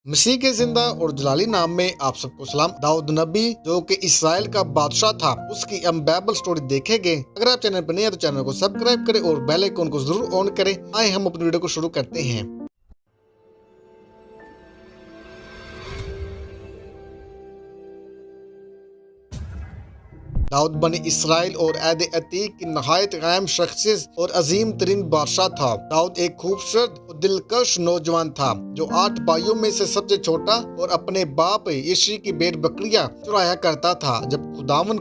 مسیح کے زندہ اور جلالی نام میں آپ سب کو سلام۔ داؤد نبی جو کہ اسرائیل کا بادشاہ تھا، اس کی ہم بائبل سٹوری دیکھیں گے۔ اگر آپ چینل پر نئے ہیں تو چینل کو سبسکرائب کریں اور بیل آئیکن کو ضرور آن کریں۔ آئے ہم اپنی ویڈیو کو شروع کرتے ہیں۔ داؤد بنی اسرائیل اور عہد عتیق کی نہایت اہم شخصیت اور عظیم ترین بادشاہ تھا۔ داؤد ایک خوبصورت اور دلکش نوجوان تھا جو 8 بھائیوں میں سے سب سے چھوٹا اور اپنے باپ یشی کی بھیڑ بکریاں چرایا کرتا تھا۔ جب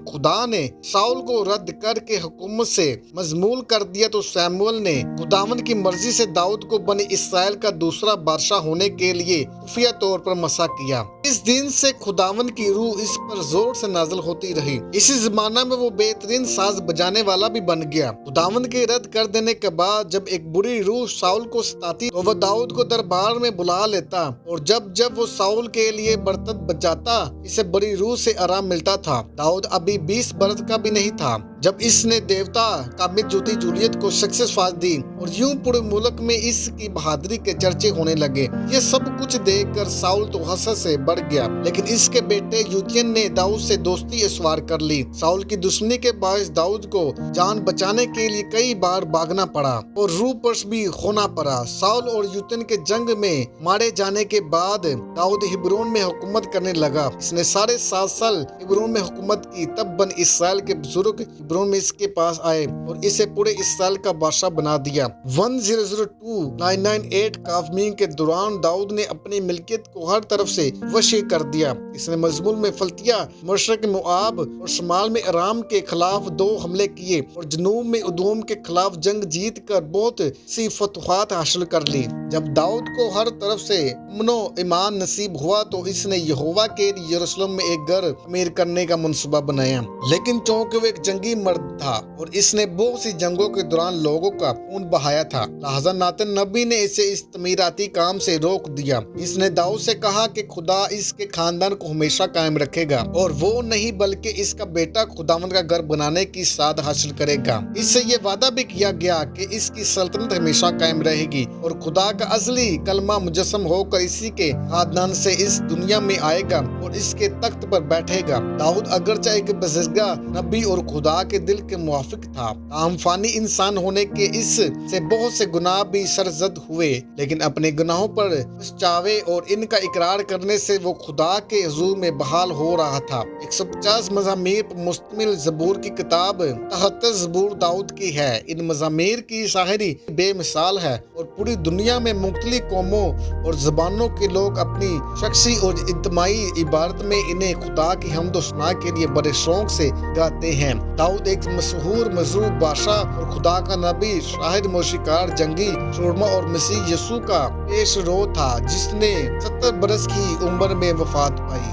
خدا نے ساؤل کو رد کر کے حکومت سے مذمول کر دیا تو سیموئیل نے خداوند کی مرضی سے داؤد کو بنی اسرائیل کا دوسرا بادشاہ ہونے کے لیے خفیہ طور پر مسا کیا۔ اس دن سے خداوند کی روح اس پر زور سے نازل ہوتی رہی۔ اسی زمانہ میں وہ بہترین ساز بجانے والا بھی بن گیا۔ خداوند کے رد کر دینے کے بعد جب ایک بری روح ساؤل کو ستاتی تو وہ داؤد کو دربار میں بلا لیتا، اور جب وہ ساؤل کے لیے برتن بجاتا اسے بری روح سے آرام ملتا تھا۔ داؤد ابھی 20 برس کا بھی نہیں تھا جب اس نے دیوتا کامت جوتی جولیت کو سکسیس فاز دی، اور یوں پورے ملک میں اس کی بہادری کے چرچے ہونے لگے۔ یہ سب کچھ دیکھ کر ساؤل تو حسد سے بڑھ گیا، لیکن اس کے بیٹے یوتین نے داؤد سے دوستی استوار کر لی۔ ساؤل کی دشمنی کے باعث داؤد کو جان بچانے کے لیے کئی بار بھاگنا پڑا اور روح پرش بھی ہونا پڑا۔ ساؤل اور یوتین کے جنگ میں مارے جانے کے بعد داؤد ہبرون میں حکومت کرنے لگا۔ اس نے 7.5 سال ہبرون میں حکومت کی۔ تب بن اسرائیل کے بزرگ ہبرون میں اس کے پاس آئے اور اسے پورے اسرائیل کا بادشاہ بنا دیا۔ 1002-998 کافمین کے دوران داؤد نے اپنی ملکیت کو ہر طرف سے وسیع کر دیا۔ اس نے مضمون میں فلتیا، مشرق میں موآب اور شمال میں ارام کے خلاف 2 حملے کیے، اور جنوب میں ادوم کے خلاف جنگ جیت کر بہت سی فتوحات حاصل کر لی۔ جب داؤد کو ہر طرف سے امن و امان نصیب ہوا تو اس نے یہوہ کے لیے یروشلم میں ایک گھر تعمیر کرنے کا منصوبہ بنایا، لیکن چونکہ وہ ایک جنگی مرد تھا اور اس نے بہت سی جنگوں کے دوران لوگوں کا خون بہایا تھا، لہذا ناتن نبی نے اسے اس تعمیراتی کام سے روک دیا۔ اس نے داؤد سے کہا کہ خدا اس کے خاندان کو ہمیشہ قائم رکھے گا، اور وہ نہیں بلکہ اس کا بیٹا خداوند کا گھر بنانے کی سعادت حاصل کرے گا۔ اس سے یہ وعدہ بھی کیا گیا کہ اس کی سلطنت ہمیشہ قائم رہے گی، اور خدا کا ازلی کلمہ مجسم ہو کر اسی کے خاندان سے اس دنیا میں آئے گا اور اس کے تخت پر بیٹھے گا۔ داؤد اگرچہ ایک بزرگہ نبی اور خدا کے دل کے موافق تھا، تاہم فانی انسان ہونے کے اس سے بہت سے گناہ بھی سرزد ہوئے، لیکن اپنے گناہوں پر پچھتاوے اور ان کا اقرار کرنے سے وہ خدا کے حضور میں بحال ہو رہا تھا۔ 150 مزامیر پر مشتمل زبور کی کتاب 73 زبور داؤد کی ہے۔ ان مزامیر کی شاعری بے مثال ہے، اور پوری دنیا میں مختلف قوموں اور زبانوں کے لوگ اپنی شخصی اور اجتماعی عبادت میں انہیں خدا کی حمد و ثنا کے لیے بڑے شوق سے گاتے ہیں۔ داؤد ایک مشہور مضروب بادشاہ اور خدا کا نبی، شاعر، موسیقار، جنگی، شورما اور مسیح یسوع کا پیش رو تھا، جس نے 70 برس کی عمر میں وفات پائی۔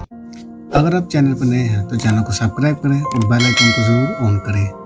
اگر آپ چینل پر نئے ہیں تو چینل کو سبسکرائب کریں اور بیل آئیکن کو ضرور آن کریں۔